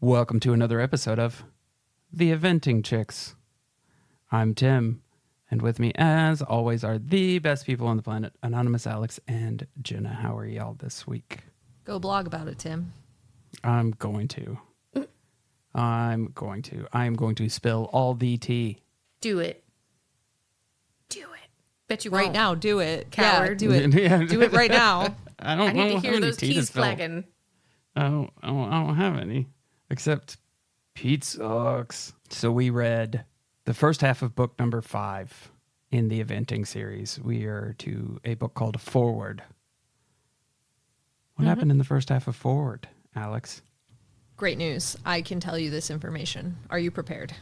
Welcome to another episode of The Eventing Chicks. I'm Tim, and with me, as always, are the best people on the planet, Anonymous Alex and Jenna. How are y'all this week? Go blog about it, Tim. I'm going to spill all the tea. Do it. Bet you Right won't. now, do it. Coward. Yeah, do it. Yeah. Do it right now. I need to have hear any those tea to teeth spill. clacking. I don't have any, except Pete sucks. So we read the first half of book number 5 in the Eventing series. We are to a book called Forward. What happened in the first half of Forward, Alex? Great news. I can tell you this information. Are you prepared?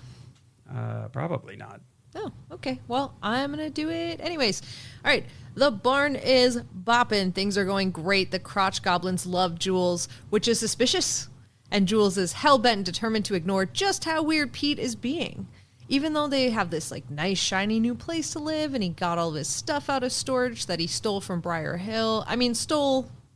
Probably not. Oh, okay. Well, I'm going to do it anyways. All right. The barn is bopping. Things are going great. The crotch goblins love Jules, which is suspicious. And Jules is hell-bent and determined to ignore just how weird Pete is being. Even though they have this nice, shiny new place to live, and he got all of his stuff out of storage that he stole from Briar Hill. I mean,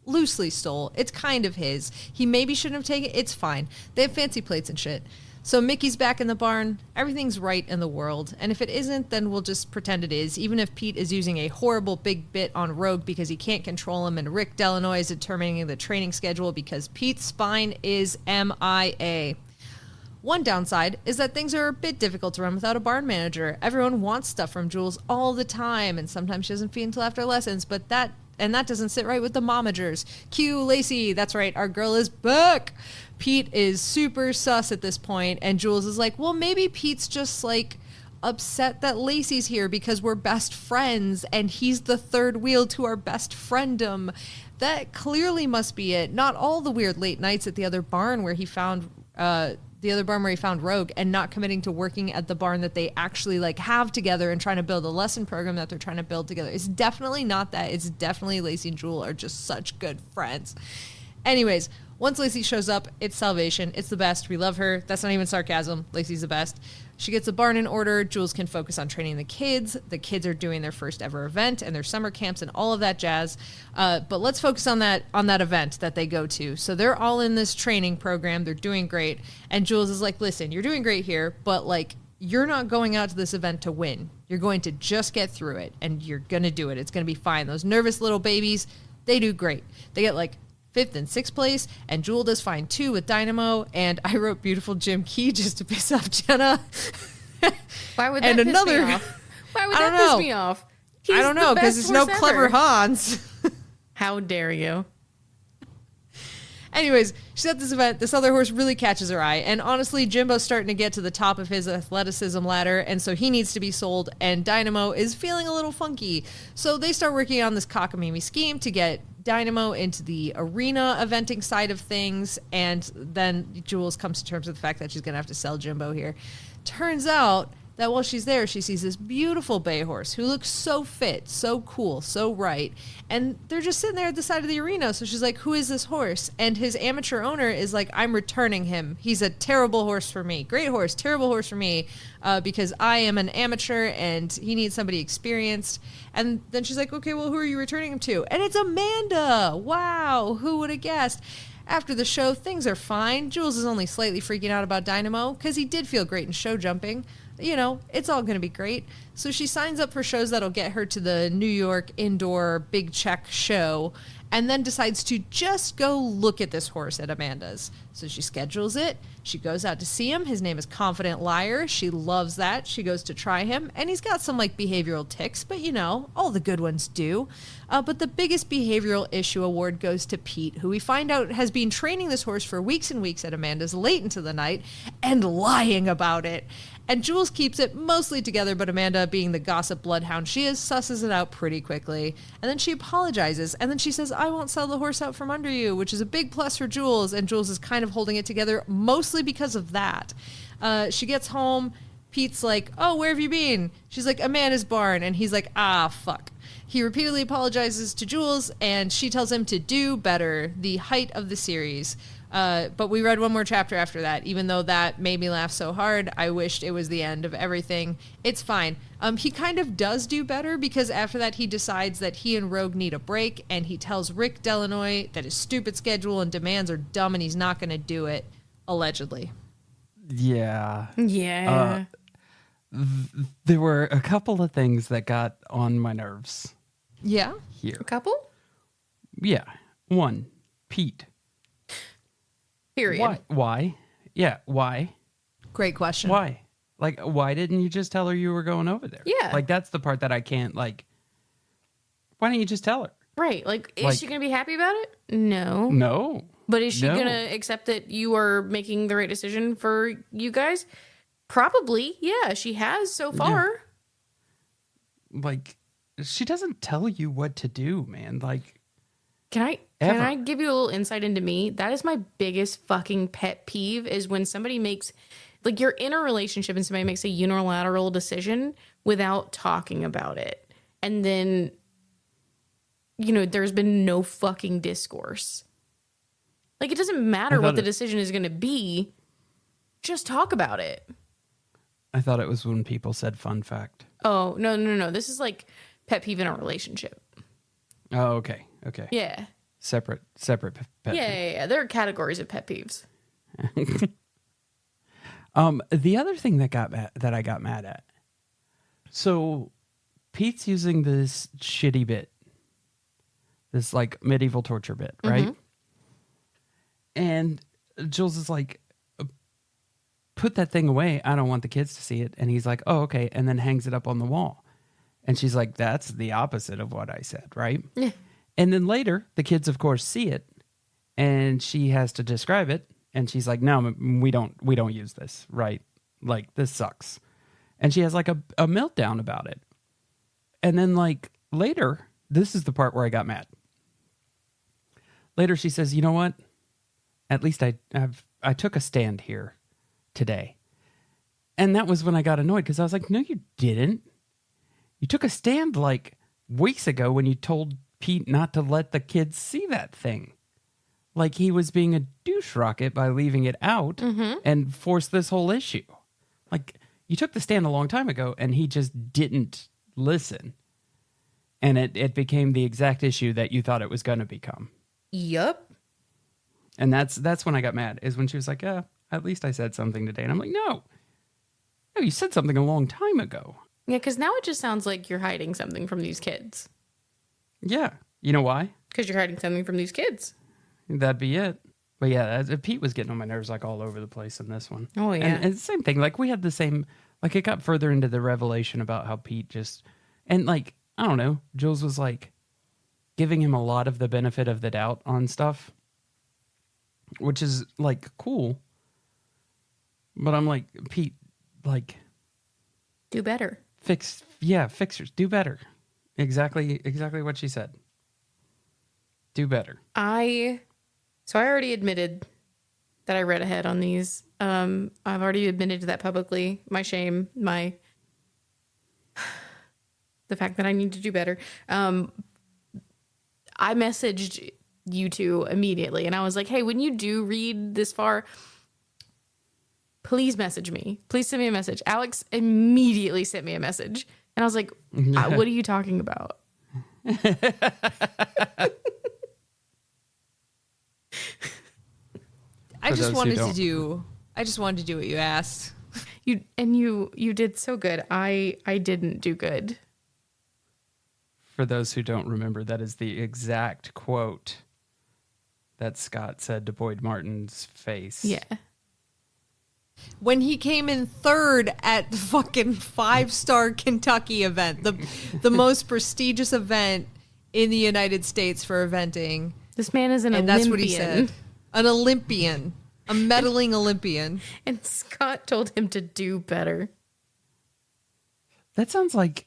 loosely stole. It's kind of his. He maybe shouldn't have taken it. It's fine. They have fancy plates and shit. So Mickey's back in the barn. Everything's right in the world. And if it isn't, then we'll just pretend it is, even if Pete is using a horrible big bit on Rogue because he can't control him, and Rick Delanoy is determining the training schedule because Pete's spine is MIA. One downside is that things are a bit difficult to run without a barn manager. Everyone wants stuff from Jules all the time, and sometimes she doesn't feed until after lessons, but that doesn't sit right with the momagers. Cue Lacey. That's right, our girl is back. Pete is super sus at this point, and Jules is like, well, maybe Pete's just upset that Lacey's here because we're best friends, and he's the third wheel to our best friendom. That clearly must be it. Not all the weird late nights at the other barn where he found Rogue, and not committing to working at the barn that they actually have together and trying to build a lesson program that they're trying to build together. It's definitely not that. It's definitely Lacey and Jewel are just such good friends. Anyways, once Lacey shows up, it's salvation. It's the best. We love her. That's not even sarcasm. Lacey's the best. She gets the barn in order. Jules can focus on training the kids. The kids are doing their first ever event and their summer camps and all of that jazz. But let's focus on that event that they go to. So they're all in this training program. They're doing great. And Jules is like, listen, you're doing great here, but you're not going out to this event to win. You're going to just get through it, and you're going to do it. It's going to be fine. Those nervous little babies, they do great. They get 5th and 6th place, and Jewel does fine too with Dynamo, and I wrote beautiful Jim Key just to piss off Jenna. Why would that piss me off? Why would that piss me off? I don't know, because it's no clever Hans. How dare you? Anyways, she's at this event. This other horse really catches her eye. And honestly, Jimbo's starting to get to the top of his athleticism ladder, and so he needs to be sold, and Dynamo is feeling a little funky. So they start working on this cockamamie scheme to get Dynamo into the arena eventing side of things, and then Jules comes to terms with the fact that she's going to have to sell Jimbo here. Turns out that while she's there, she sees this beautiful bay horse who looks so fit, so cool, so right. And they're just sitting there at the side of the arena. So she's like, who is this horse? And his amateur owner is like, I'm returning him. He's a terrible horse for me. Great horse, terrible horse for me, because I am an amateur and he needs somebody experienced. And then she's like, okay, well, who are you returning him to? And it's Amanda. Wow, who would have guessed? After the show, things are fine. Jules is only slightly freaking out about Dynamo because he did feel great in show jumping. You know, it's all going to be great. So she signs up for shows that'll get her to the New York indoor big check show, and then decides to just go look at this horse at Amanda's. So she schedules it. She goes out to see him. His name is Confident Liar. She loves that. She goes to try him, and he's got some behavioral tics, but all the good ones do. But the biggest behavioral issue award goes to Pete, who we find out has been training this horse for weeks and weeks at Amanda's late into the night and lying about it. And Jules keeps it mostly together, but Amanda, being the gossip bloodhound she is, susses it out pretty quickly. And then she apologizes. And then she says, I won't sell the horse out from under you, which is a big plus for Jules. And Jules is kind of holding it together mostly because of that. She gets home. Pete's like, oh, where have you been? She's like, Amanda's barn. And he's like, ah, fuck. He repeatedly apologizes to Jules, and she tells him to do better, the height of the series. But we read one more chapter after that. Even though that made me laugh so hard, I wished it was the end of everything. It's fine. He kind of does do better because after that he decides that he and Rogue need a break, and he tells Rick Delanoy that his stupid schedule and demands are dumb and he's not going to do it, allegedly. Yeah. Yeah. There were a couple of things that got on my nerves. Yeah? Here. A couple? Yeah. One, Pete. Period. Why? Yeah, why? Great question. Why? Like, why didn't you just tell her you were going over there? Yeah. Like, that's the part that I can't, like, why don't you just tell her? Right. Like, is she going to be happy about it? No. No. But is she No. going to accept that you are making the right decision for you guys? Probably. Yeah, she has so far. Like, she doesn't tell you what to do, man. Like, Can I give you a little insight into me? That is my biggest fucking pet peeve is when somebody makes, like, you're in a relationship and somebody makes a unilateral decision without talking about it. And then, you know, there's been no fucking discourse. Like, it doesn't matter what the decision is going to be. Just talk about it. I thought it was when people said fun fact. Oh, no. This is like pet peeve in a relationship. Oh, okay. Yeah. Separate pet peeve. Yeah. There are categories of pet peeves. The other thing that I got mad at. So Pete's using this shitty bit. This like medieval torture bit, right? Mm-hmm. And Jules is like, put that thing away. I don't want the kids to see it. And he's like, oh, okay. And then hangs it up on the wall. And she's like, that's the opposite of what I said, right? Yeah. And then later, the kids, of course, see it. And she has to describe it. And she's like, no, we don't use this, right? Like, this sucks. And she has like a meltdown about it. And then like later, this is the part where I got mad. Later, she says, you know what? At least I took a stand here today. And that was when I got annoyed because I was like, no, you didn't. You took a stand like weeks ago when you told Pete not to let the kids see that thing. Like he was being a douche rocket by leaving it out and forced this whole issue. Like you took the stand a long time ago and he just didn't listen. And it became the exact issue that you thought it was going to become. Yep. And that's when I got mad, is when she was like, yeah, at least I said something today. And I'm like, no, you said something a long time ago. Yeah, because now it just sounds like you're hiding something from these kids. Yeah. You know why? Because you're hiding something from these kids. That'd be it. But yeah, Pete was getting on my nerves like all over the place in this one. Oh, yeah. And the same thing. Like we had the same, like it got further into the revelation about how Pete just, and like, I don't know, Jules was like giving him a lot of the benefit of the doubt on stuff, which is like cool. But I'm like, Pete, like, do better. Fix yours. Do better. Exactly what she said. Do better. So I already admitted that I read ahead on these. I've already admitted to that publicly. My shame, the fact that I need to do better. I messaged you two immediately and I was like, hey, when you do read this far, please message me. Please send me a message. Alex immediately sent me a message. And I was like, what are you talking about? I just wanted to do what you asked. You did so good. I didn't do good. For those who don't remember, that is the exact quote that Scott said to Boyd Martin's face. Yeah. When he came in third at the fucking 5-star Kentucky event, the most prestigious event in the United States for eventing. This man is an Olympian. That's what he said. An Olympian. A meddling Olympian. And Scott told him to do better. That sounds like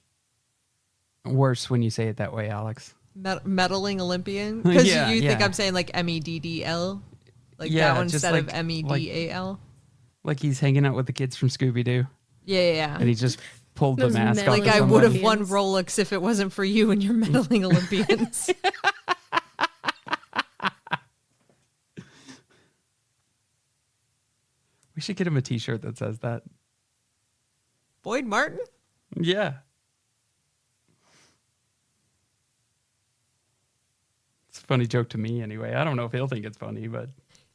worse when you say it that way, Alex. Meddling Olympian? Because Yeah, you think yeah. I'm saying like MEDDL? Like Yeah, that one just instead like- of MEDAL? Like he's hanging out with the kids from Scooby-Doo. Yeah. And he just pulled the Those mask off. meddling Like I of would have somebody. won Rolex if it wasn't for you and your meddling Olympians. We should get him a t-shirt that says that. Boyd Martin? Yeah. It's a funny joke to me anyway. I don't know if he'll think it's funny, but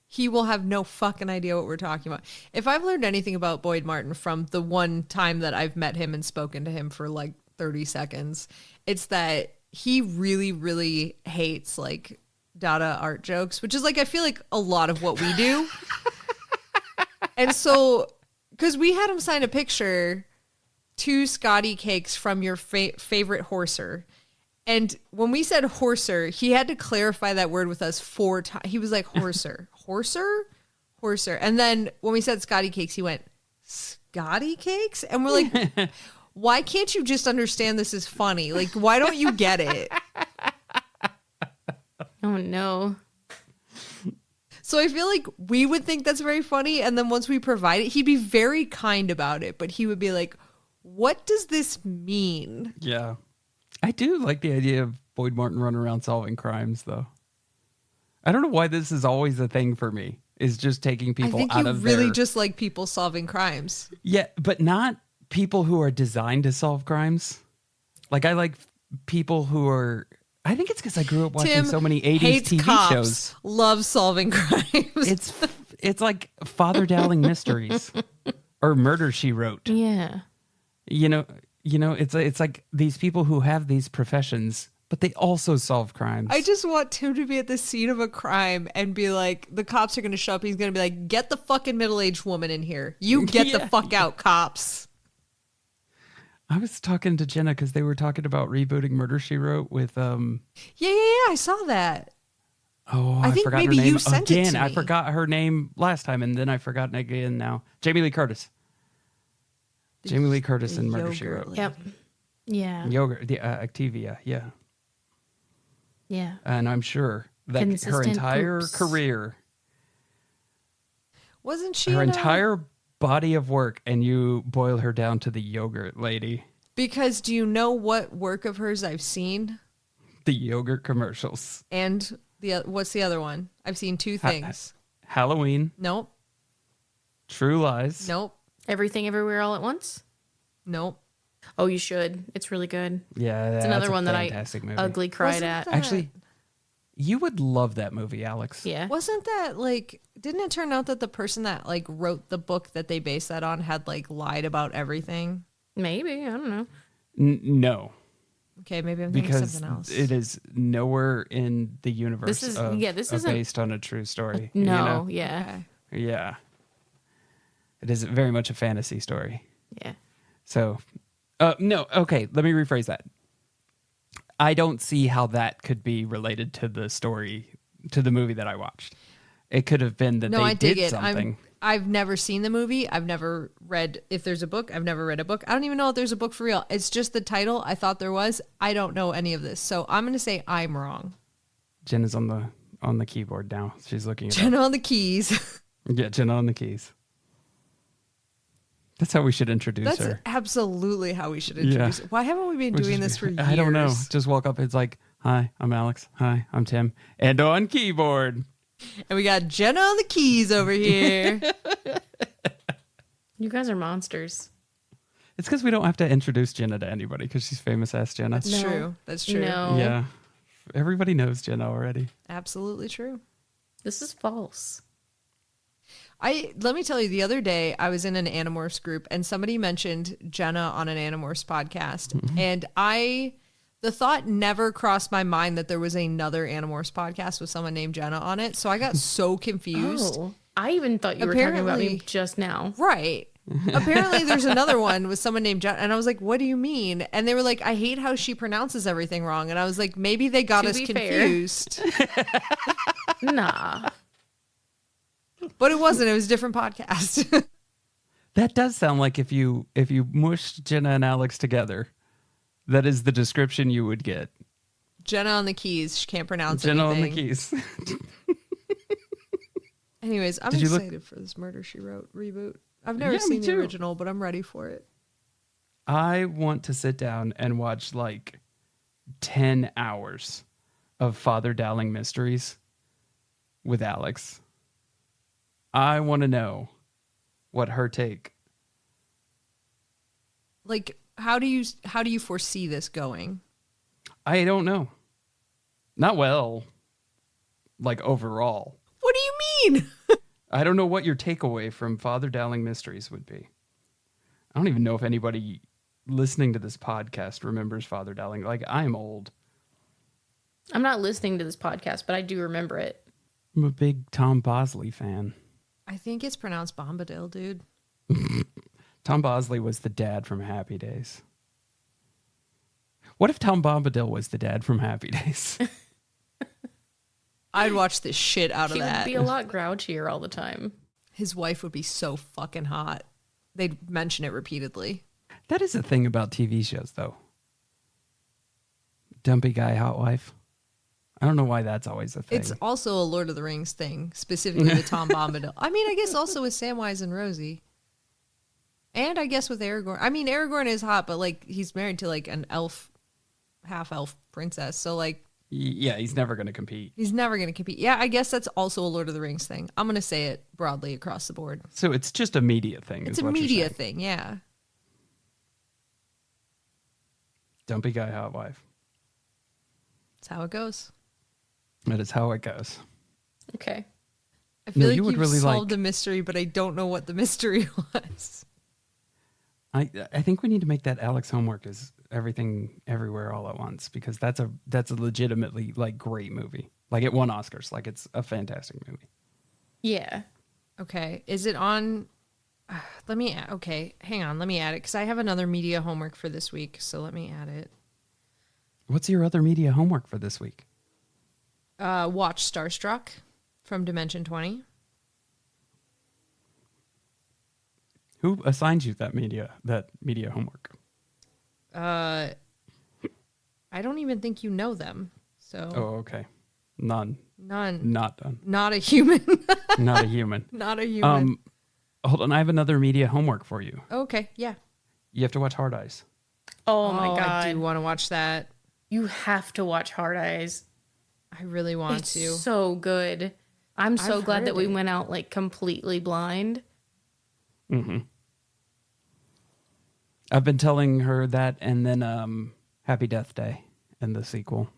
He will have no fucking idea what we're talking about. If I've learned anything about Boyd Martin from the one time that I've met him and spoken to him for like 30 seconds, it's that he really, really hates like Dada art jokes, which is like, I feel like a lot of what we do. And so, because we had him sign a picture to Scotty Cakes from your favorite horser. And when we said horser, he had to clarify that word with us 4 times. He was like, horser, horser. And then when we said Scotty Cakes, he went, Scotty Cakes? And we're like, why can't you just understand this is funny? Like, why don't you get it? Oh, no. So I feel like we would think that's very funny. And then once we provide it, he'd be very kind about it. But he would be like, what does this mean? yeah. I do like the idea of Boyd Martin running around solving crimes, though. I don't know why this is always a thing for me, is just taking I people think out you of really their... just like people solving crimes. Yeah, but not people who are designed to solve crimes. Like, I like people who are... I think it's because I grew up watching Tim so many 80s hates TV cops, shows. loves solving crimes. It's like Father Dowling Mysteries or Murder, She Wrote. Yeah. You know, it's like these people who have these professions, but they also solve crimes. I just want Tim to be at the scene of a crime and be like, the cops are going to show up. He's going to be like, get the fucking middle-aged woman in here. You get the fuck out, cops. I was talking to Jenna because they were talking about rebooting Murder, She Wrote with Yeah. I saw that. Oh, I think forgot maybe her name you sent it again. to I me. forgot her name last time, and then I forgot it again now. Jamie Lee Curtis. Jamie Lee Curtis in Murder, She Yogurt Wrote. lady. Yep. Yeah. Yogurt, the Activia, yeah. Yeah. And I'm sure that her Consistent entire poops. career, Wasn't she her in entire body of work, and you boil her down to the yogurt lady. Because do you know what work of hers I've seen? The yogurt commercials. And what's the other one? I've seen 2 things. Halloween, Nope. True Lies. Nope. Everything Everywhere All at Once? Nope. Oh, you should. It's really good. Yeah, It's that's another a one that I fantastic movie. ugly cried Wasn't at. that- Actually, you would love that movie, Alex. Yeah. Wasn't that like, didn't it turn out that the person that like wrote the book that they based that on had like lied about everything? Maybe. I don't know. No, Okay, maybe I'm thinking because something else. it is nowhere in the universe This is- of, yeah, this of isn't- based on a true story. No. you know? Yeah. Okay. Yeah. It is very much a fantasy story. Yeah. So, no, okay, let me rephrase that. I don't see how that could be related to the story, to the movie that I watched. It could have been that No, they I dig did it. something. I've never seen the movie. I've never read, if there's a book, I've never read a book. I don't even know if there's a book for real. It's just the title. I thought there was. I don't know any of this. So I'm going to say I'm wrong. Jen is on the keyboard now. She's looking at Jenna on the keys. Yeah, Jenna on the keys. That's how we should introduce That's her. absolutely how we should introduce it. Why haven't we been doing this for years? I don't know. Just walk up. It's like, hi, I'm Alex. Hi, I'm Tim. And on keyboard. And we got Jenna on the keys over here. You guys are monsters. It's because we don't have to introduce Jenna to anybody because she's famous ass Jenna. That's No. true. That's true. No. Yeah. Everybody knows Jenna already. Absolutely true. This is false. Let me tell you, the other day I was in an Animorphs group and somebody mentioned Jenna on an Animorphs podcast. And the thought never crossed my mind that there was another Animorphs podcast with someone named Jenna on it. So I got so confused. Oh. I even thought you were talking about me Apparently- just now. Right. Apparently there's another one with someone named Jenna. And I was like, what do you mean? And they were like, I hate how she pronounces everything wrong. And I was like, maybe they got To us be fair. confused. Nah. But it wasn't. It was a different podcast. That does sound like if you mushed Jenna and Alex together, that is the description you would get. Jenna on the keys. She can't pronounce Jenna anything. on the keys. Anyways, I'm excited for this Murder, She Wrote reboot. I've never seen the original, but I'm ready for it. I want to sit down and watch like 10 hours of Father Dowling Mysteries with Alex. I want to know what her take. Like, how do you foresee this going? I don't know. Not well. Like overall. What do you mean? I don't know what your takeaway from Father Dowling Mysteries would be. I don't even know if anybody listening to this podcast remembers Father Dowling. Like, I'm old. I'm not listening to this podcast, but I do remember it. I'm a big Tom Bosley fan. I think it's pronounced Bombadil, dude. Tom Bosley was the dad from Happy Days. What if Tom Bombadil was the dad from Happy Days? I'd watch the shit out of that. He would be a lot grouchier all the time. His wife would be so fucking hot. They'd mention it repeatedly. That is a thing about TV shows, though. Dumpy guy, hot wife. I don't know why that's always a thing. It's also a Lord of the Rings thing, specifically with Tom Bombadil. I mean, I guess also with Samwise and Rosie. And I guess with Aragorn. I mean, Aragorn is hot, but like he's married to like an elf, half-elf princess. So like... Yeah, he's never going to compete. He's never going to compete. Yeah, I guess that's also a Lord of the Rings thing. I'm going to say it broadly across the board. So it's just a media thing. It's a media thing, yeah. Dumpy guy, hot wife. That's how it goes. That is how it goes. Okay. I feel like you've really solved a mystery, but I don't know what the mystery was. I think we need to make that Alex homework is Everything Everywhere All at Once, because that's a legitimately like great movie. Like it won Oscars. Like it's a fantastic movie. Yeah. Okay. Is it on? Okay. Hang on. Let me add it because I have another media homework for this week. So let me add it. What's your other media homework for this week? Watch Starstruck from Dimension 20. Who assigned you that media homework? I don't even think you know them. So. Oh, okay. None. Not done. Not a human. Not a human. Not a human. Hold on. I have another media homework for you. Okay. Yeah. You have to watch Hard Eyes. Oh my God. I do want to watch that. You have to watch Hard Eyes. I really want to. It's so good. I'm so glad that we went out like completely blind. Mm-hmm. I've been telling her that, and then Happy Death Day and the sequel.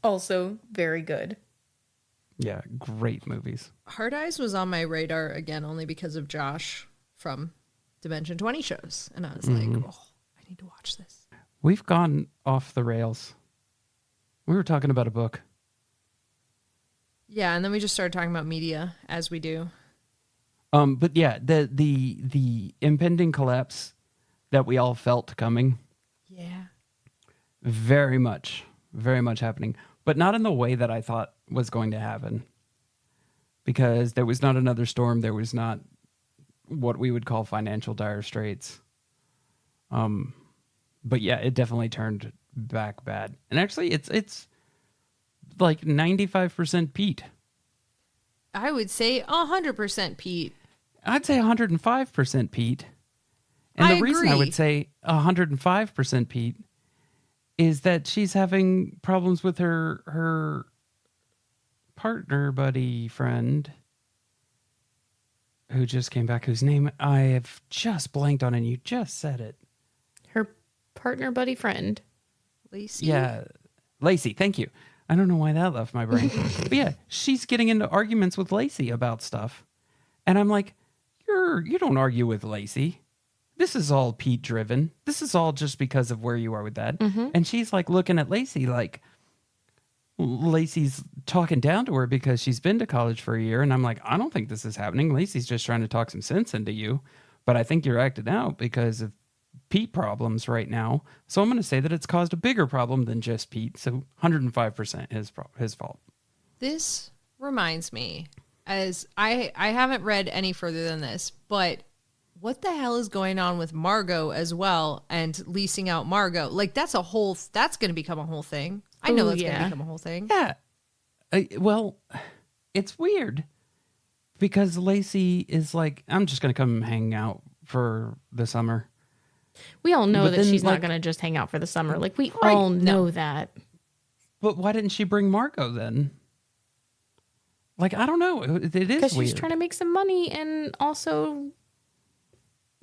Also very good. Yeah, great movies. Hard Eyes was on my radar again only because of Josh from Dimension 20 shows. And I was like, oh, I need to watch this. We've gone off the rails. We were talking about a book. Yeah, and then we just started talking about media, as we do. But yeah, the impending collapse that we all felt coming. Yeah. Very much happening. But not in the way that I thought was going to happen. Because there was not another storm. There was not what we would call financial dire straits. But yeah, it definitely turned back bad. And actually, it's like 95% Pete. I would say 100% Pete. I'd say 105% Pete. And the reason I would say 105% Pete is that she's having problems with her partner, buddy, friend, who just came back, whose name I have just blanked on, and you just said it. Her partner, buddy, friend. Lacey? Yeah, Lacey, thank you. I don't know why that left my brain. But yeah, she's getting into arguments with Lacey about stuff. And I'm like, you don't argue with Lacey. This is all Pete driven. This is all just because of where you are with that. Mm-hmm. And she's like looking at Lacey like Lacey's talking down to her because she's been to college for a year. And I'm like, I don't think this is happening. Lacey's just trying to talk some sense into you. But I think you're acting out because of Pete problems right now. So I'm going to say that it's caused a bigger problem than just Pete. So 105% his fault. This reminds me, as I haven't read any further than this, but what the hell is going on with Margot as well and leasing out Margot? Like that's going to become a whole thing. I know that's going to become a whole thing. Yeah. Well, it's weird because Lacey is like, I'm just going to come hang out for the summer. We all know that she's not going to just hang out for the summer. Like we all know that. But why didn't she bring Margot then? Like, I don't know. It is weird. Because she's trying to make some money and also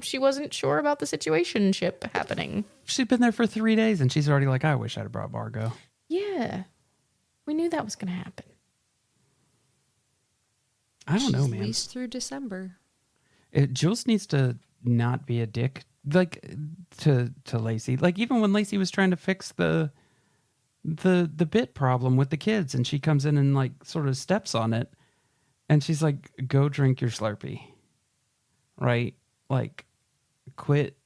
she wasn't sure about the situationship happening. She's been there for 3 days and she's already like, I wish I'd have brought Margot. Yeah. We knew that was going to happen. I don't know, man. At least through December. Jules needs to not be a dick, like, to Lacey. Like, even when Lacey was trying to fix the bit problem with the kids and she comes in and, like, sort of steps on it and she's like, go drink your Slurpee. Right? Like, quit.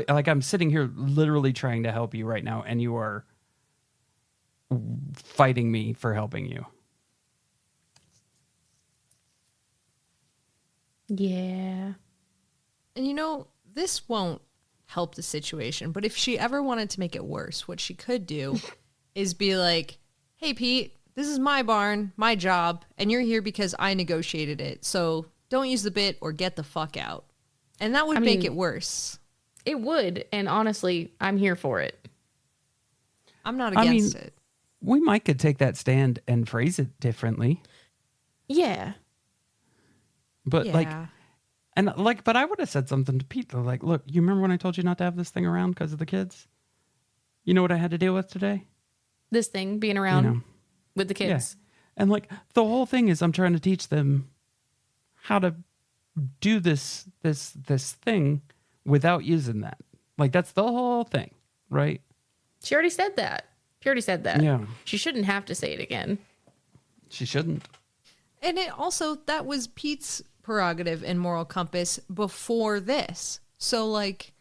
Like, I'm sitting here literally trying to help you right now and you are fighting me for helping you. Yeah. And this won't help the situation, but if she ever wanted to make it worse, what she could do is be like, hey, Pete, this is my barn, my job, and you're here because I negotiated it. So don't use the bit or get the fuck out. And that would make it worse. It would. And honestly, I'm here for it. I'm not against it. We might could take that stand and phrase it differently. Yeah. But but I would have said something to Pete though, like, look, you remember when I told you not to have this thing around because of the kids? You know what I had to deal with today? This thing being around with the kids. Yeah. And like the whole thing is I'm trying to teach them how to do this thing without using that. Like that's the whole thing, right? She already said that. Yeah. She shouldn't have to say it again. She shouldn't. And it also, that was Pete's prerogative and moral compass before this. So, like,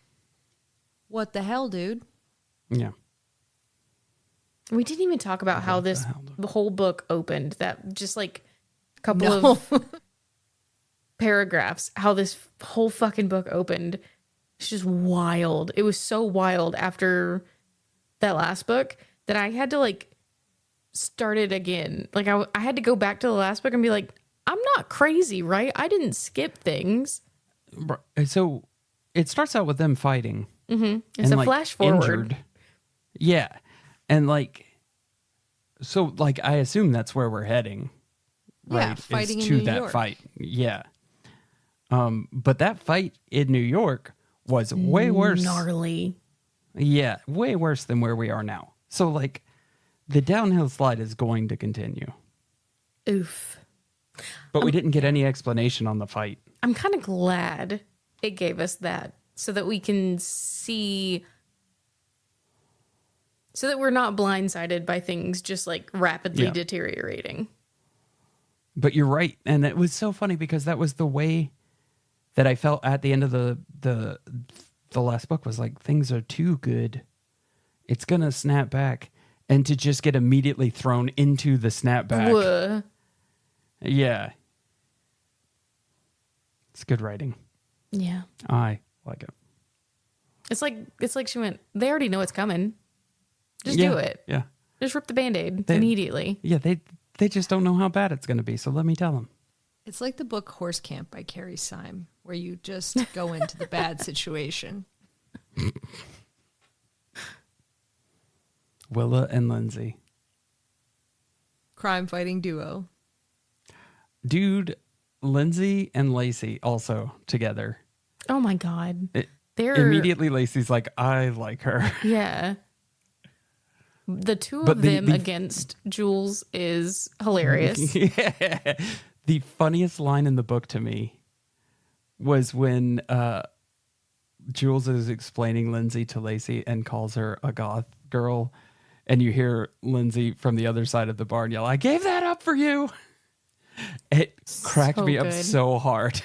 what the hell, dude? Yeah. We didn't even talk about how the whole book opened. That just like a couple of paragraphs, how this whole fucking book opened. It's just wild. It was so wild after that last book that I had to like start it again. Like I had to go back to the last book and be like, I'm not crazy, right? I didn't skip things. So it starts out with them fighting. Mm-hmm. It's a flash forward. Injured. Yeah. And like, so like, I assume that's where we're heading. Yeah, right? fighting is in to New that York. fight. Yeah. But that fight in New York was way worse. Gnarly. Yeah, way worse than where we are now. So like, the downhill slide is going to continue. Oof. But we didn't get any explanation on the fight. I'm kind of glad it gave us that so that we can see, so that we're not blindsided by things just like rapidly deteriorating. But you're right. And it was so funny because that was the way that I felt at the end of the last book was like, things are too good. It's going to snap back. And to just get immediately thrown into the snapback. Yeah. It's good writing. Yeah. I like it. It's like she went, they already know it's coming. Just do it. Yeah. Just rip the Band-Aid immediately. Yeah, they just don't know how bad it's going to be, so let me tell them. It's like the book Horse Camp by Carrie Syme, where you just go into the bad situation. Willa and Lindsay. Crime fighting duo. Dude, Lindsay and Lacey also together. Oh my God. They're immediately Lacey's like, I like her. Yeah. The two of them against Jules is hilarious. Yeah. The funniest line in the book to me was when Jules is explaining Lindsay to Lacey and calls her a goth girl. And you hear Lindsay from the other side of the barn yell, I gave that up for you. It cracked me up so hard.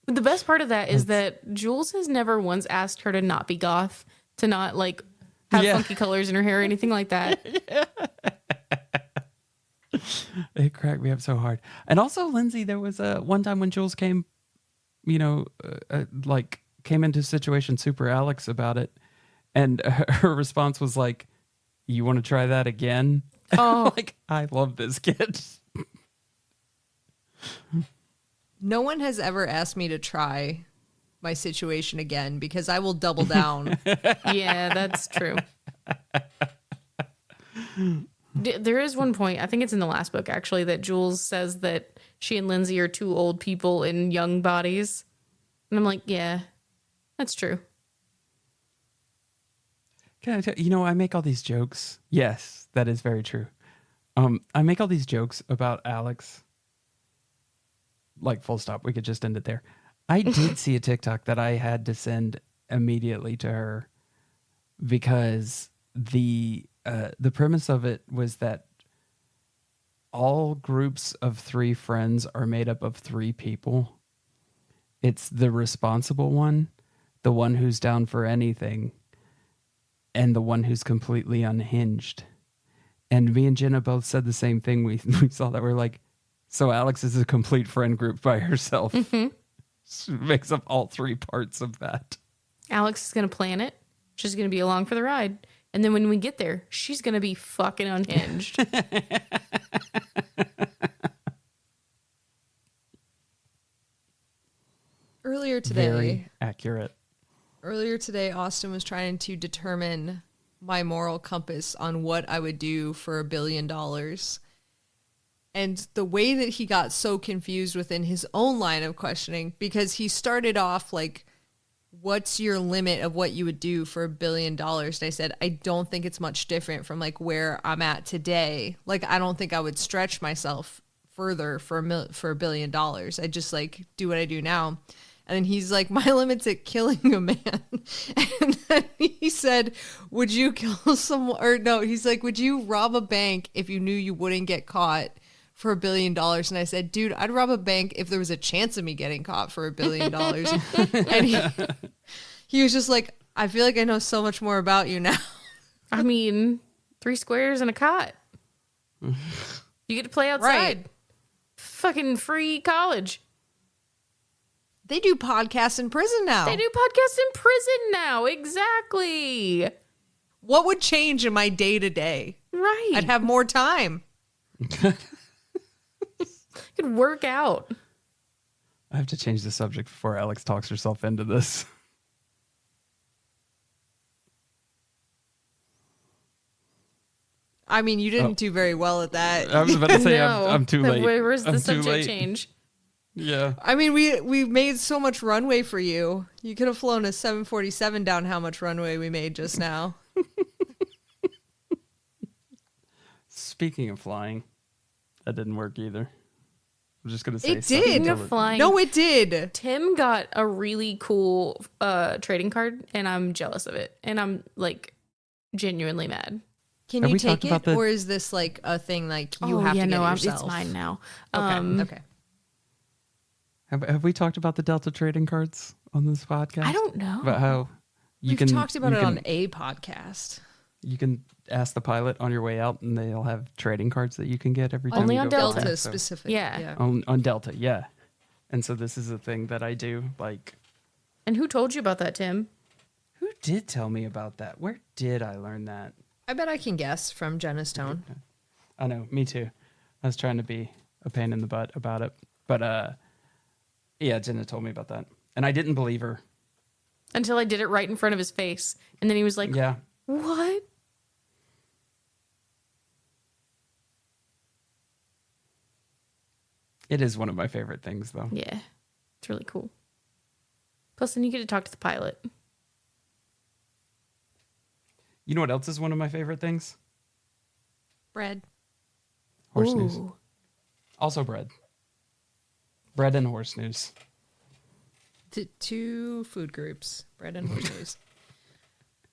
The best part of that is that Jules has never once asked her to not be goth, to not like have funky colors in her hair or anything like that. It cracked me up so hard. And also, Lindsay, there was one time when Jules came, came into a situation super Alex about it. And her response was like, you want to try that again? Oh. Like, I love this kid. No one has ever asked me to try my situation again because I will double down. Yeah, that's true. There is one point, I think it's in the last book actually, that Jules says that she and Lindsay are two old people in young bodies. And I'm like, yeah, that's true. Can I tell you, I make all these jokes. Yes, that is very true. I make all these jokes about Alex. Like, full stop. We could just end it there. I did see a TikTok that I had to send immediately to her because the premise of it was that all groups of 3 friends are made up of 3 people. It's the responsible one, the one who's down for anything, and the one who's completely unhinged. And me and Jenna both said the same thing. We saw that. We're like, so Alex is a complete friend group by herself. Mm-hmm. She makes up all 3 parts of that. Alex is going to plan it. She's going to be along for the ride. And then when we get there, she's going to be fucking unhinged. Earlier today. Very accurate. Earlier today, Austin was trying to determine my moral compass on what I would do for $1 billion. And the way that he got so confused within his own line of questioning, because he started off like, what's your limit of what you would do for $1 billion? And I said, I don't think it's much different from like where I'm at today. Like, I don't think I would stretch myself further for $1 billion. I just like do what I do now. And then he's like, my limit's at killing a man. And then he said, would you kill someone? Or no, he's like, would you rob a bank if you knew you wouldn't get caught for $1 billion? And I said, dude, I'd rob a bank if there was a chance of me getting caught for $1 billion. And he was just like, I feel like I know so much more about you now. I mean, 3 squares and a cot. You get to play outside. Right. Fucking free college. They do podcasts in prison now. They do podcasts in prison now. Exactly. What would change in my day to day? Right. I'd have more time. Could work out. I have to change the subject before Alex talks herself into this. I mean, you didn't do very well at that. I was about to say, No. I'm too late. Where's the I'm too subject late. change? Yeah. I mean, we made so much runway for you. You could have flown a 747 down how much runway we made just now. Speaking of flying, that didn't work either. I'm just going to say It something did. Speaking until of flying, No, it did. Tim got a really cool trading card, and I'm jealous of it. And I'm like genuinely mad. Can Have you we take talked about it, the- or is this like a thing like you have to get it yourself? It's mine now. Okay. Have we talked about the Delta trading cards on this podcast? I don't know. About how We've talked about it on a podcast. You can ask the pilot on your way out, and they'll have trading cards that you can get every time Only you on go Delta. flying, Delta so- specific. Yeah. On Delta, yeah. And so this is a thing that I do. Like, And who told you about that, Tim? who did tell me about that? Where did I learn that? I bet I can guess from Jenna's tone. I know, me too. I was trying to be a pain in the butt about it. But, yeah, Jenna told me about that. And I didn't believe her. Until I did it right in front of his face. And then he was like, Yeah. what? It is one of my favorite things, though. Yeah. It's really cool. Plus, then you get to talk to the pilot. You know what else is one of my favorite things? Bread. Horse news. Ooh. Also bread. Bread and horse news. Two food groups, bread and horse news.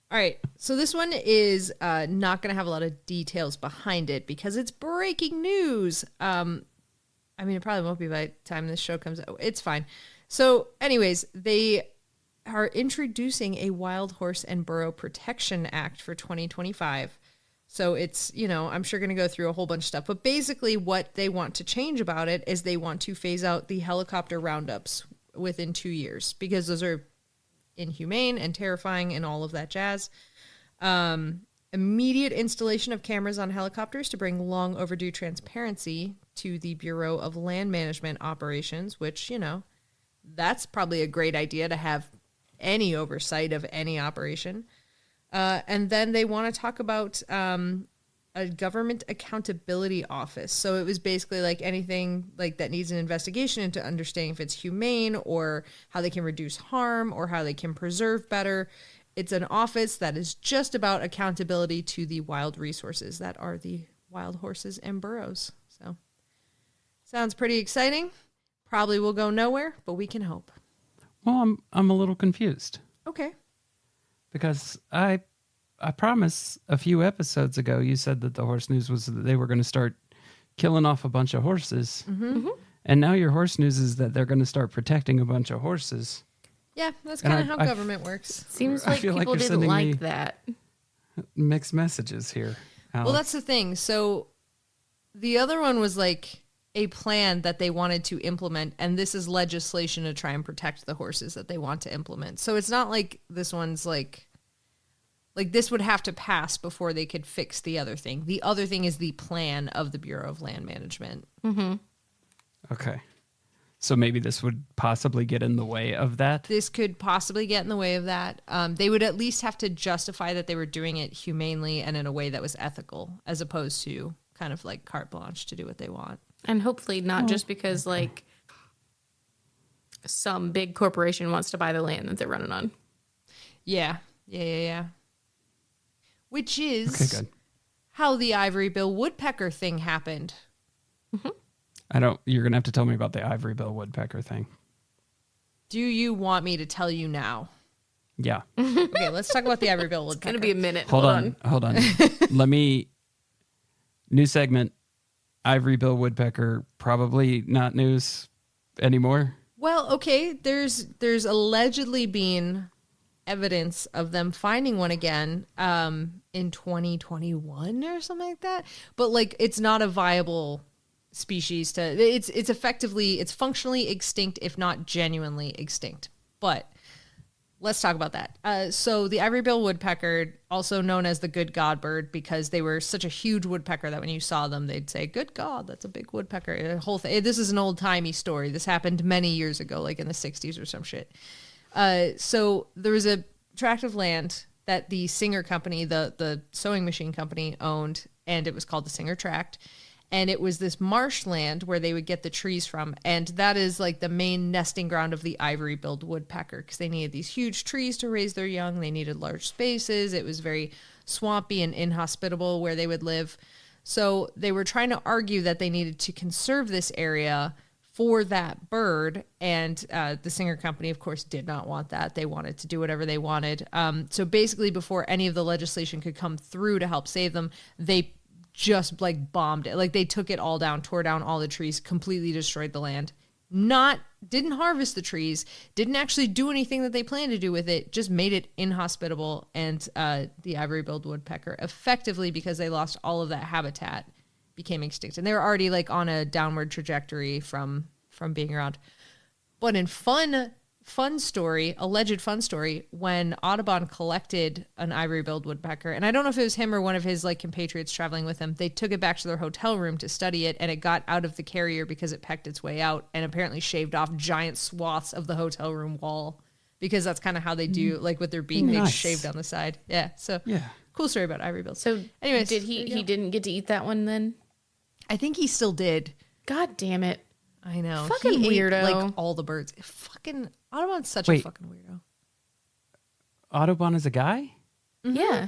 All right, so this one is not going to have a lot of details behind it because it's breaking news. I mean, it probably won't be by the time this show comes out. It's fine. So, anyways, they are introducing a Wild Horse and Burro Protection Act for 2025. So it's, I'm sure going to go through a whole bunch of stuff. But basically what they want to change about it is they want to phase out the helicopter roundups within 2 years because those are inhumane and terrifying and all of that jazz. Immediate installation of cameras on helicopters to bring long overdue transparency to the Bureau of Land Management Operations, which, that's probably a great idea to have any oversight of any operation. And then they want to talk about a government accountability office. So it was basically like anything like that needs an investigation into understanding if it's humane or how they can reduce harm or how they can preserve better. It's an office that is just about accountability to the wild resources that are the wild horses and burros. So sounds pretty exciting. Probably will go nowhere, but we can hope. Well, I'm a little confused. Okay. Because I promise a few episodes ago you said that the horse news was that they were going to start killing off a bunch of horses. Mm-hmm. And now your horse news is that they're going to start protecting a bunch of horses. Yeah, that's kind of how government works. Seems like people didn't like that. Mixed messages here, Alex. Well, that's the thing. So the other one was like a plan that they wanted to implement, and this is legislation to try and protect the horses that they want to implement. So it's not like this one's like this would have to pass before they could fix the other thing. The other thing is the plan of the Bureau of Land Management. Mm-hmm. Okay. So maybe this would possibly get in the way of that? This could possibly get in the way of that. They would at least have to justify that they were doing it humanely and in a way that was ethical, as opposed to kind of like carte blanche to do what they want. And hopefully not just because like some big corporation wants to buy the land that they're running on. Yeah. Which is how the ivory bill woodpecker thing happened. Mm-hmm. You're going to have to tell me about the ivory bill woodpecker thing. Do you want me to tell you now? Yeah. Okay, let's talk about the ivory bill woodpecker. It's going to be a minute. Hold on. New segment. Ivory bill woodpecker, probably not news anymore. Well, okay, there's allegedly been evidence of them finding one again in 2021 or something like that. But like it's not a viable species it's functionally extinct, if not genuinely extinct. But let's talk about that. So the ivory bill woodpecker, also known as the good God bird, because they were such a huge woodpecker that when you saw them, they'd say, "Good God, that's a big woodpecker." The whole thing. This is an old timey story. This happened many years ago, like in the 60s or some shit. So there was a tract of land that the Singer Company, the sewing machine company, owned, and it was called the Singer Tract. And it was this marshland where they would get the trees from. And that is like the main nesting ground of the ivory-billed woodpecker, because they needed these huge trees to raise their young. They needed large spaces. It was very swampy and inhospitable where they would live. So they were trying to argue that they needed to conserve this area for that bird. And the Singer Company, of course, did not want that. They wanted to do whatever they wanted. So basically, before any of the legislation could come through to help save them, they just like bombed it. Like they took it all down, tore down all the trees, completely destroyed the land. Didn't harvest the trees, didn't actually do anything that they planned to do with it, just made it inhospitable. And the ivory-billed woodpecker, effectively, because they lost all of that habitat, became extinct. And they were already like on a downward trajectory from being around. But in alleged fun story, when Audubon collected an ivory-billed woodpecker, and I don't know if it was him or one of his like compatriots traveling with him, they took it back to their hotel room to study it, and it got out of the carrier because it pecked its way out and apparently shaved off giant swaths of the hotel room wall, because that's kind of how they do, like with their beak, they shave down the side. Yeah, so cool story about ivory-billed. So anyways, did he didn't get to eat that one then? I think he still did. God damn it. I know. Fucking he weirdo. Ate, like all the birds. Audubon's such a fucking weirdo. Audubon is a guy? Mm-hmm. Yeah.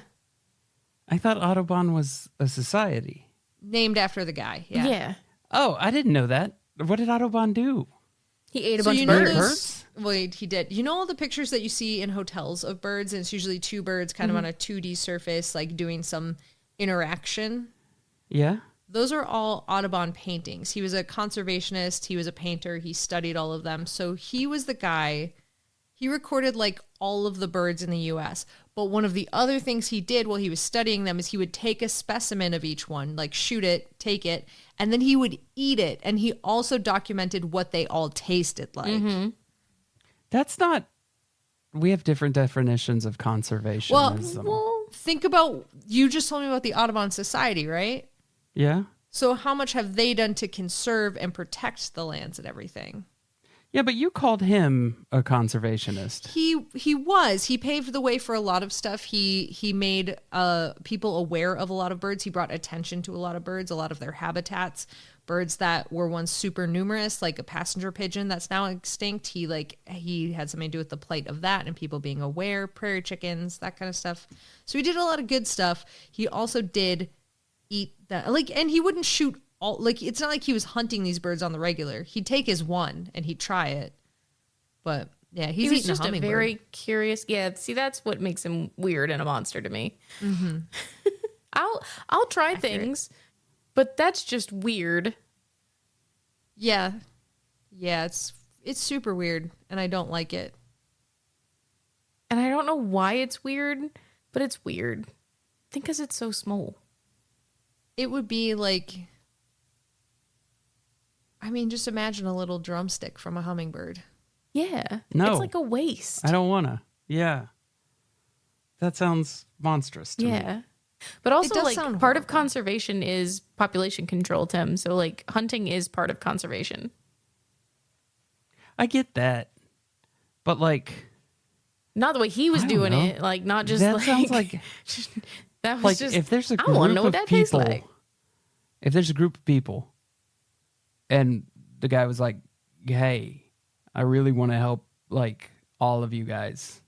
I thought Audubon was a society. Named after the guy. Yeah. Oh, I didn't know that. What did Audubon do? He ate a bunch of birds. Well, he did. You know all the pictures that you see in hotels of birds, and it's usually two birds kind of on a 2D surface, like doing some interaction? Yeah. Those are all Audubon paintings. He was a conservationist. He was a painter. He studied all of them. So he was the guy. He recorded like all of the birds in the U.S., But one of the other things he did while he was studying them is he would take a specimen of each one, like shoot it, take it, and then he would eat it. And he also documented what they all tasted like. Mm-hmm. That's not... We have different definitions of conservationism. Well, think about... You just told me about the Audubon Society, right? Yeah. So how much have they done to conserve and protect the lands and everything? Yeah, but you called him a conservationist. He was. He paved the way for a lot of stuff. He made people aware of a lot of birds. He brought attention to a lot of birds, a lot of their habitats. Birds that were once super numerous, like a passenger pigeon that's now extinct. He had something to do with the plight of that and people being aware, prairie chickens, that kind of stuff. So he did a lot of good stuff. He also did eat that, and he wouldn't shoot all, it's not like he was hunting these birds on the regular. He'd take his one and he'd try it. But yeah, he's eating just a hummingbird. Very curious. Yeah, see, that's what makes him weird and a monster to me. Mm-hmm. I'll try things, but that's just weird. Yeah, it's super weird, and I don't like it. And I don't know why it's weird, but it's weird. I think because it's so small. It would be like, just imagine a little drumstick from a hummingbird. Yeah. No. It's like a waste. I don't want to. Yeah. That sounds monstrous to me. Yeah. But also, sound part horrible. of conservation is population control, Tim. So, hunting is part of conservation. I get that. But, not the way he was I don't doing know. it. Not just that sounds like... that was just... if there's a I don't want to group know what of that tastes people... like. If there's a group of people and the guy was like, hey, I really want to help, all of you guys,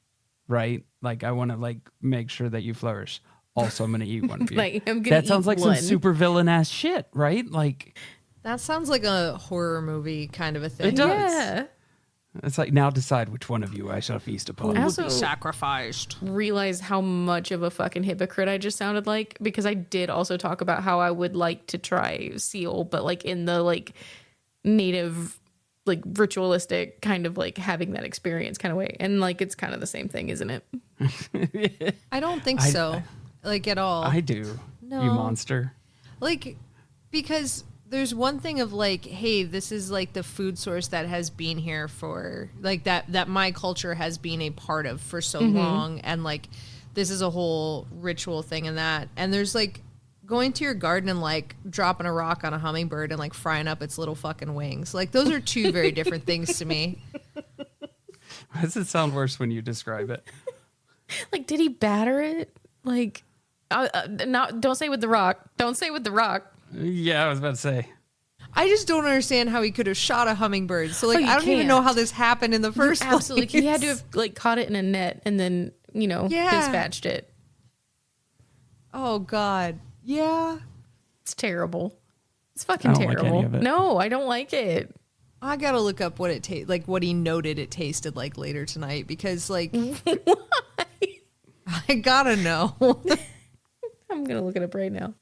right? I want to, make sure that you flourish. Also, I'm going to eat one of you. That sounds like some super villain-ass shit, right? That sounds like a horror movie kind of a thing. It does. Yeah. It's now decide which one of you I shall feast upon. I also be sacrificed. realize how much of a fucking hypocrite I just sounded like, because I did also talk about how I would like to try seal, but in the native, ritualistic kind of having that experience kind of way. And it's kind of the same thing, isn't it? I don't think so. At all. I do. No. You monster. Because there's one thing of hey, this is the food source that has been here for that my culture has been a part of for so long, and this is a whole ritual thing in that. And there's going to your garden and dropping a rock on a hummingbird and frying up its little fucking wings. Those are two very different things to me. Why does it sound worse when you describe it? Did he batter it? Don't say with the rock. Don't say with the rock. Yeah, I was about to say. I just don't understand how he could have shot a hummingbird. So you I don't even know can't. how this happened in the first place. Absolutely. He had to have caught it in a net and then, dispatched it. Oh God. Yeah. It's terrible. It's fucking I don't like terrible. any of it. No, I don't like it. I gotta look up what it what he noted it tasted like later tonight, because I gotta know. I'm gonna look it up right now.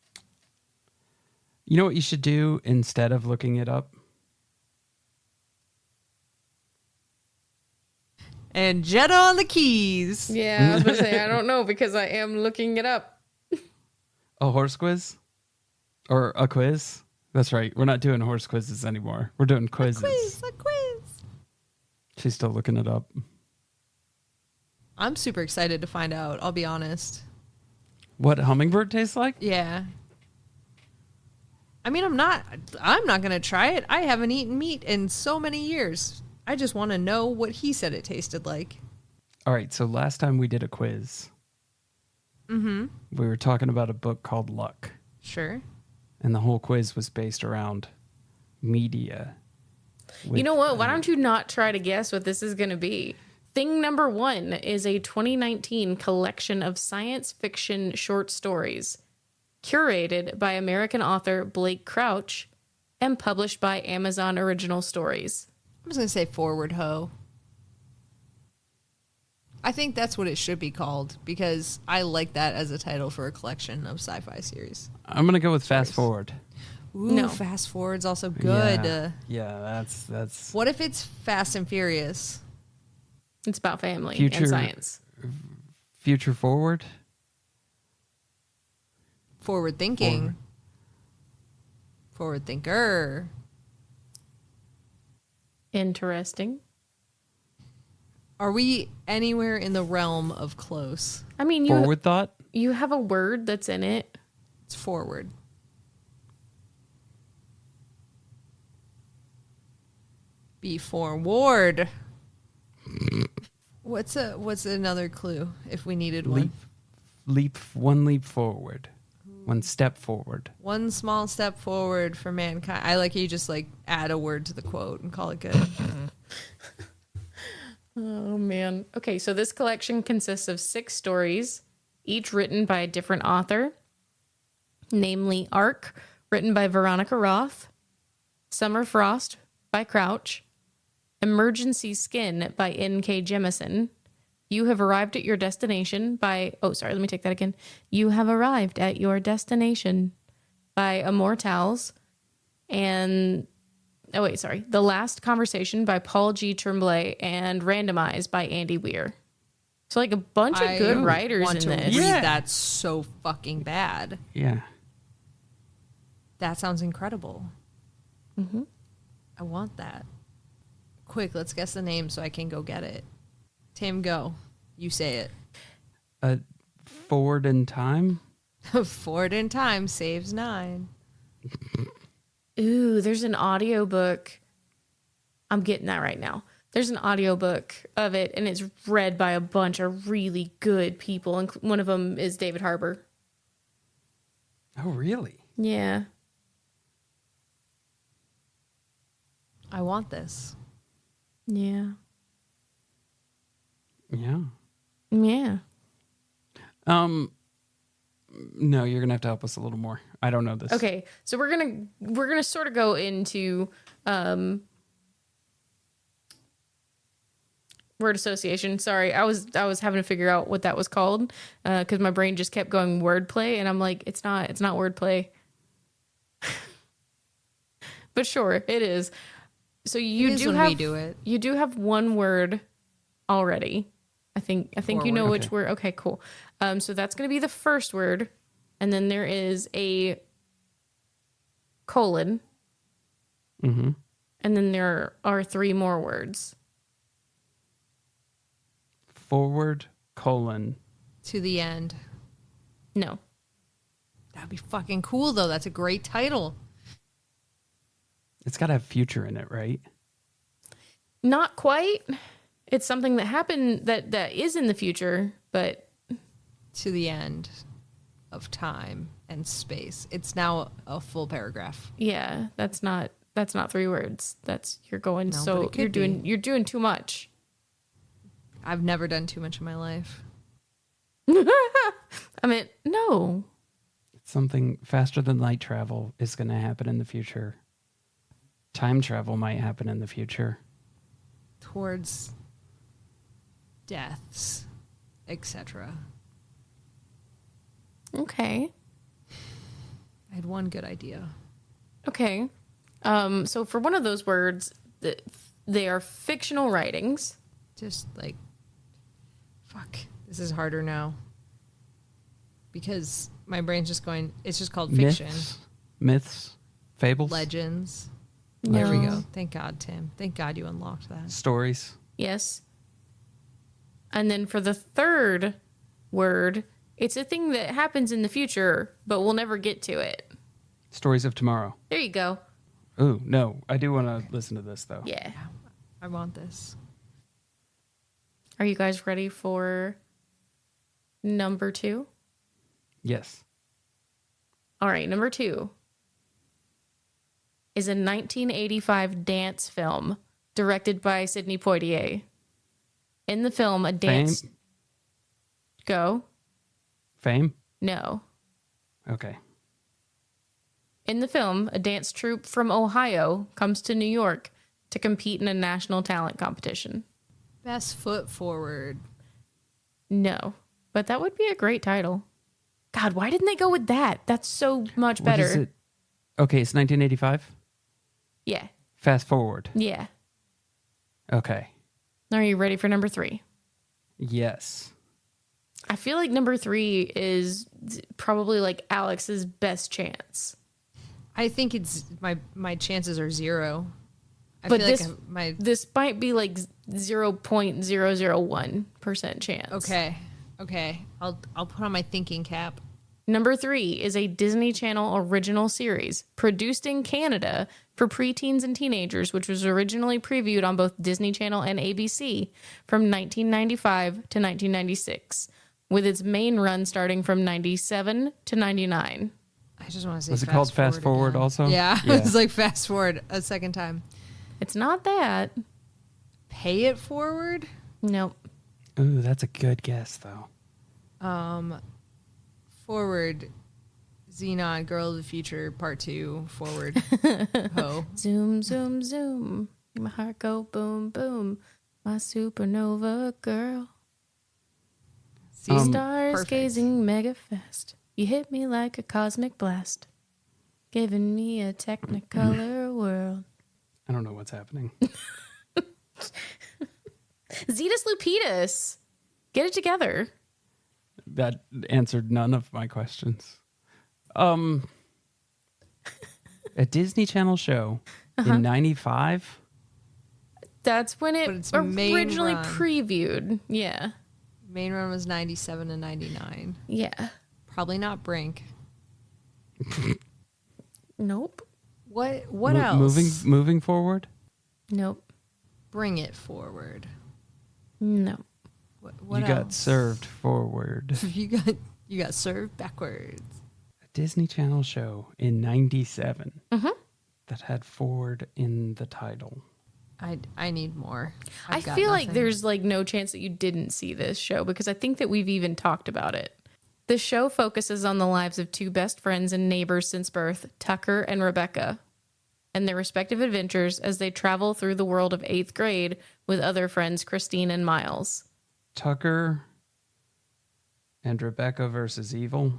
You know what you should do instead of looking it up? And Jenna on the keys. Yeah, I was going to say, I don't know, because I am looking it up. A horse quiz? Or a quiz? That's right. We're not doing horse quizzes anymore. We're doing quizzes. A quiz. She's still looking it up. I'm super excited to find out, I'll be honest. What hummingbird tastes like? Yeah. I'm not going to try it. I haven't eaten meat in so many years. I just want to know what he said it tasted like. All right, so last time we did a quiz, we were talking about a book called Luck. Sure. And the whole quiz was based around media. You know what? Why don't you not try to guess what this is going to be? Thing number 1 is a 2019 collection of science fiction short stories curated by American author Blake Crouch and published by Amazon Original Stories. I'm just going to say Forward Ho. I think that's what it should be called, because I like that as a title for a collection of sci-fi series. I'm going to go with Fast Forward. Ooh, No. Fast Forward's also good. Yeah, that's... What if it's Fast and Furious? It's about family Future- and science. Future forward. Forward thinking. Forward thinker. Interesting. Are we anywhere in the realm of close? I mean, forward thought. You have a word that's in it. It's forward. Be forward. What's another clue if we needed one? One leap forward. One step forward. One small step forward for mankind. I like you just like add a word to the quote and call it good. Oh, man. Okay, so this collection consists of 6 stories, each written by a different author, namely Ark, written by Veronica Roth, Summer Frost by Crouch, Emergency Skin by N.K. Jemisin, You Have Arrived at Your Destination by... Oh, sorry, let me take that again. You Have Arrived at Your Destination by Immortals, and... Oh, wait, sorry. The Last Conversation by Paul G. Tremblay and Randomized by Andy Weir. So, like, a bunch of good writers in this. Read that so fucking bad. Yeah. That sounds incredible. Mm-hmm. I want that. Quick, let's guess the name so I can go get it. Tim, go. You say it. Forward in time? Forward in time saves 9. Ooh, there's an audiobook. I'm getting that right now. There's an audiobook of it, and it's read by a bunch of really good people. And one of them is David Harbour. Oh, really? Yeah. I want this. Yeah. Yeah. Yeah. No, you're gonna have to help us a little more. I don't know this. Okay, so we're gonna sort of go into word association. Sorry, I was having to figure out what that was called because my brain just kept going wordplay, and I'm like, it's not wordplay. But sure, it is. So you do have one word already. I think forward. You know which word. Okay, cool. So that's going to be the first word, and then there is a colon, mm-hmm. and then there are 3 more words. Forward, colon. To the end. No. That'd be fucking cool, though. That's a great title. It's got to have future in it, right? Not quite. It's something that happened that is in the future, but... To the end of time and space. It's now a full paragraph. Yeah, that's not 3 words. You're doing too much. I've never done too much in my life. I mean, no. Something faster than light travel is going to happen in the future. Time travel might happen in the future. Towards deaths, etc. Okay. I had one good idea. Okay. So for one of those words, they are fictional writings. Just like, fuck, this is harder now. Because my brain's just going, it's just called fiction. Myths, fables, legends. No. There we go. Thank God, Tim. Thank God you unlocked that. stories. Yes. And then for the third word, it's a thing that happens in the future, but we'll never get to it. Stories of tomorrow. There you go. Ooh, no. I do want to listen to this, though. Yeah. I want this. Are you guys ready for number 2? Yes. All right, number 2 is a 1985 dance film directed by Sidney Poitier. In the film, a dance... Fame? Go. Fame? No. Okay. In the film, a dance troupe from Ohio comes to New York to compete in a national talent competition. Best foot forward. No, but that would be a great title. God, why didn't they go with that? That's so much better. What is it? Okay, it's 1985? Yeah. Fast forward. Yeah. Okay. Are you ready for number 3? Yes. I feel like number 3 is probably like Alex's best chance. I think it's my chances are 0. But this might be like 0.001% chance. Okay. I'll put on my thinking cap. Number 3 is a Disney Channel original series produced in Canada for preteens and teenagers, which was originally previewed on both Disney Channel and ABC from 1995 to 1996, with its main run starting from 97 to 99. I just want to say, was it called Fast Forward also? Yeah. It was like Fast Forward a second time. It's not that. Pay It Forward? Nope. Ooh, that's a good guess, though. Forward, Xenon, Girl of the Future, Part 2, Forward, Ho. Zoom, zoom, zoom. My heart go boom, boom. My supernova girl. Stars perfect. gazing mega fast. You hit me like a cosmic blast. Giving me a technicolor world. I don't know what's happening. Zetus Lupidus. Get it together. That answered none of my questions. A Disney Channel show in 95? That's when it it's originally previewed. Yeah. Main run was 97 and 99. Yeah. Probably not Brink. Nope. What else? Moving forward? Nope. Bring It Forward. No. What you else? got served forward. You got served backwards. A Disney Channel show in 97 that had forward in the title. I need more. I feel like there's like no chance that you didn't see this show because I think that we've even talked about it. The show focuses on the lives of 2 best friends and neighbors since birth, Tucker and Rebecca, and their respective adventures as they travel through the world of 8th grade with other friends, Christine and Miles. Tucker and Rebecca versus Evil.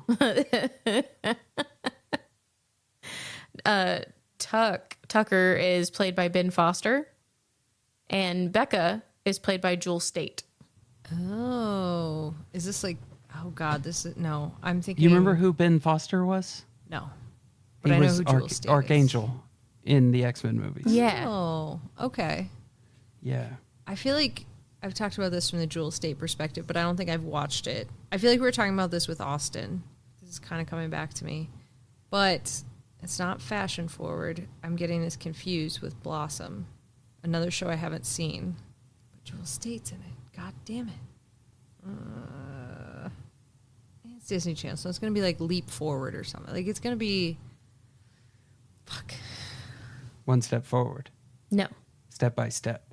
Tucker is played by Ben Foster, and Becca is played by Jules State. Oh, is this like? Oh God, this is no. I'm thinking. You remember who Ben Foster was? No, but He I know was who Jules State Archangel in the X-Men movies. Yeah. Oh, okay. Yeah. I feel like I've talked about this from the Jules State perspective, but I don't think I've watched it. I feel like we were talking about this with Austin. This is kind of coming back to me, but it's not Fashion Forward. I'm getting this confused with Blossom, another show I haven't seen. But Jules State's in it. God damn it. It's Disney Channel, so it's going to be like Leap Forward or something. Like it's going to be... Fuck. One step forward. No. Step by step.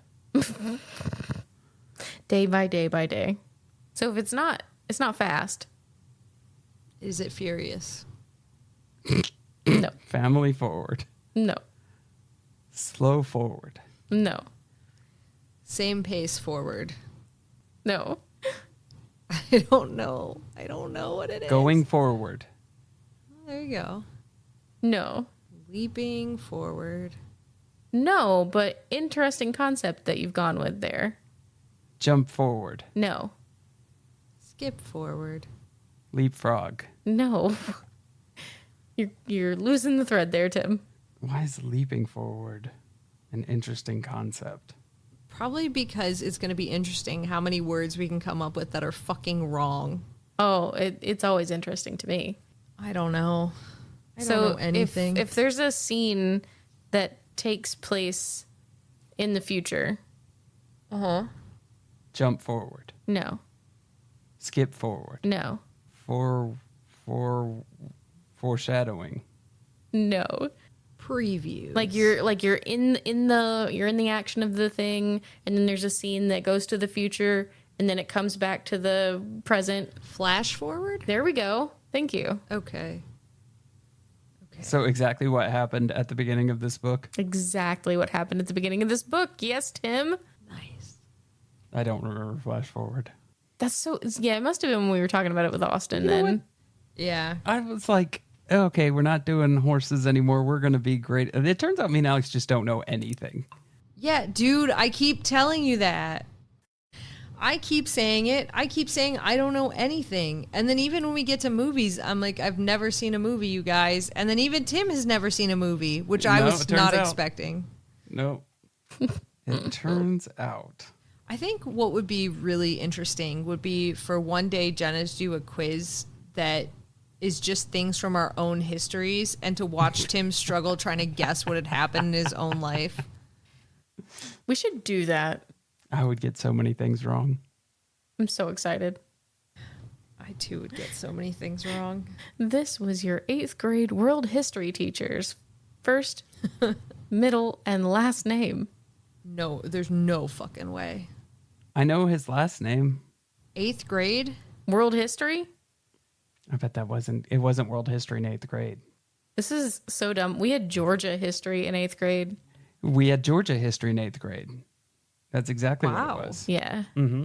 Day by day by day. So if it's not fast. Is it Furious? No. Family forward. No. Slow forward. No. Same pace forward. No. I don't know. I don't know what it is. Going forward. There you go. No. Leaping forward. No, but interesting concept that you've gone with there. Jump forward. No. Skip forward. Leapfrog. No. You're losing the thread there, Tim. Why is leaping forward an interesting concept? Probably because it's going to be interesting how many words we can come up with that are fucking wrong. Oh, it's always interesting to me. I don't know. I So don't know anything. if there's a scene that takes place in the future, Jump forward. no, Skip forward. no, Foreshadowing. no. Previews. Like you're in the action of the thing, and then there's a scene that goes to the future, and then it comes back to the present. Flash forward? There we go. Thank you. Okay. So exactly what happened at the beginning of this book? Exactly what happened at the beginning of this book. Yes, Tim. Nice. I don't remember flash forward. That's so. Yeah, it must have been when we were talking about it with Austin. Then. Yeah. I was like, okay, we're not doing horses anymore. We're going to be great. It turns out me and Alex just don't know anything. Yeah, dude, I keep telling you that. I keep saying it. I keep saying I don't know anything. And then even when we get to movies, I'm like, I've never seen a movie, you guys. And then even Tim has never seen a movie, which I was not expecting. No. It turns out. I think what would be really interesting would be for one day Jenna to do a quiz that is just things from our own histories and to watch Tim struggle trying to guess what had happened in his own life. We should do that. I would get so many things wrong. I'm so excited. I too would get so many things wrong. This was your 8th grade world history teacher's first, middle, and last name. No, there's no fucking way. I know his last name. 8th grade? World history? I bet it wasn't world history in 8th grade. This is so dumb. We had Georgia history in 8th grade. We had Georgia history in 8th grade. That's exactly what it was. Yeah. Mm-hmm.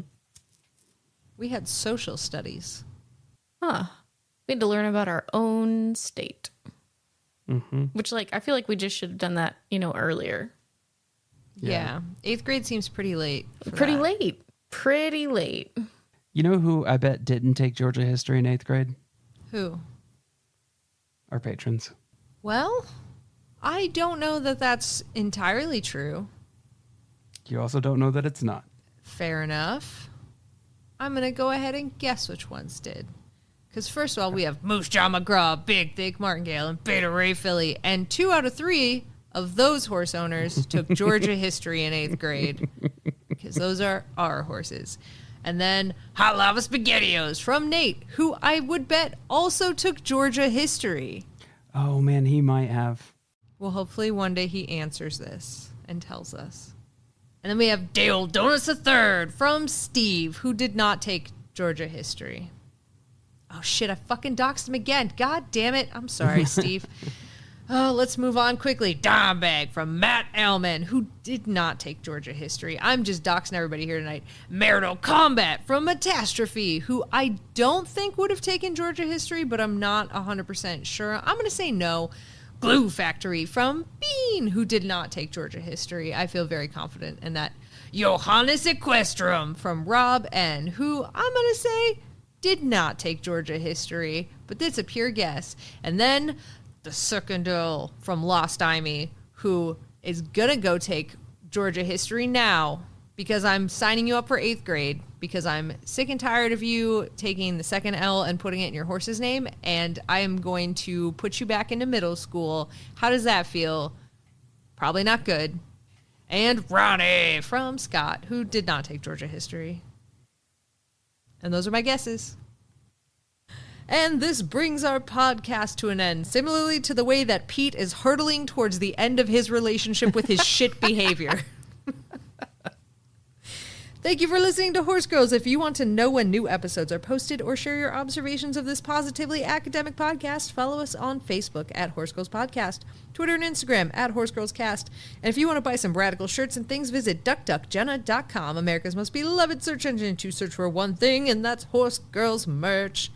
We had social studies. Huh. We had to learn about our own state. Mm-hmm. Which, I feel like we just should have done that, earlier. Yeah. 8th grade seems pretty late. Pretty late. You know who I bet didn't take Georgia history in 8th grade? Who? Our patrons. Well, I don't know that that's entirely true. You also don't know that it's not. Fair enough. I'm going to go ahead and guess which ones did. Because first of all, we have Moose Jaw McGraw, Big Thick Martingale, and Beta Ray Philly. And 2 out of 3 of those horse owners took Georgia history in 8th grade. Because those are our horses. And then Hot Lava SpaghettiOs from Nate, who I would bet also took Georgia history. Oh, man, he might have. Well, hopefully one day he answers this and tells us. And then we have Dale Donuts III from Steve, who did not take Georgia history. Oh, shit, I fucking doxed him again. God damn it. I'm sorry, Steve. Oh, let's move on quickly. Dime Bag from Matt Ellman, who did not take Georgia history. I'm just doxing everybody here tonight. Marital Combat from Metastrophe, who I don't think would have taken Georgia history, but I'm not 100% sure. I'm going to say no. Glue Factory from Bean, who did not take Georgia history. I feel very confident in that. Johannes Equestrum from Rob N, who I'm going to say did not take Georgia history, but that's a pure guess. And then the Circundal from Lost Imee, who is going to go take Georgia history now because I'm signing you up for 8th grade because I'm sick and tired of you taking the second L and putting it in your horse's name, and I am going to put you back into middle school. How does that feel? Probably not good. And Ronnie from Scott, who did not take Georgia history. And those are my guesses. And this brings our podcast to an end, similarly to the way that Pete is hurtling towards the end of his relationship with his shit behavior. Thank you for listening to Horse Girls. If you want to know when new episodes are posted or share your observations of this positively academic podcast, follow us on Facebook at Horse Girls Podcast, Twitter and Instagram at Horse Girls Cast. And if you want to buy some radical shirts and things, visit duckduckjenna.com, America's most beloved search engine, to search for one thing, and that's Horse Girls merch.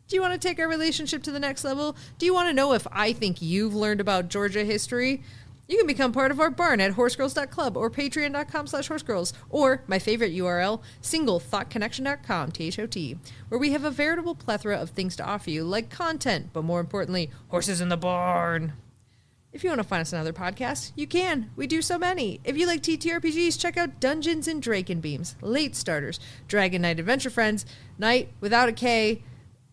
Do you want to take our relationship to the next level? Do you want to know if I think you've learned about Georgia history? You can become part of our barn at horsegirls.club or patreon.com/horsegirls, or my favorite URL, singlethoughtconnection.com, THOT, where we have a veritable plethora of things to offer you, like content, but more importantly, horses in the barn. If you want to find us another podcast, you can. We do so many. If you like TTRPGs, check out Dungeons and Drakenbeams, Late Starters, Dragon Knight Adventure Friends, Knight without a K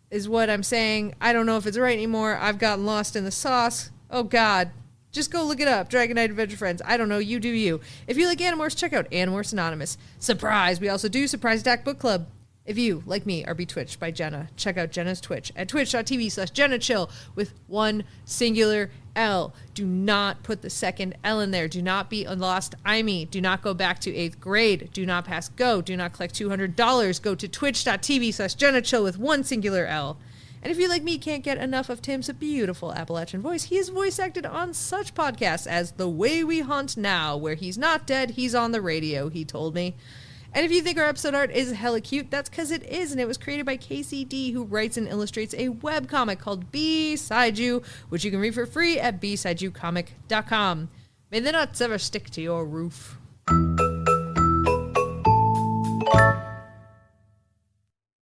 is what I'm saying. I don't know if it's right anymore. I've gotten lost in the sauce. Oh, God. Just go look it up. Dragon Knight Adventure Friends. I don't know. You do you. If you like Animorphs, check out Animorphs Anonymous. Surprise! We also do Surprise Attack Book Club. If you, like me, are bewitched by Jenna, check out Jenna's Twitch at twitch.tv/JennaChill with one singular L. Do not put the second L in there. Do not be a lost Imee. Do not go back to 8th grade. Do not pass go. Do not collect $200. Go to twitch.tv/JennaChill with one singular L. And if you, like me, can't get enough of Tim's beautiful Appalachian voice, he is voice acted on such podcasts as The Way We Hunt Now, where he's not dead, he's on the radio, he told me. And if you think our episode art is hella cute, that's because it is, and it was created by KCD, who writes and illustrates a webcomic called Beside You, which you can read for free at besideyoucomic.com. May the nuts ever stick to your roof.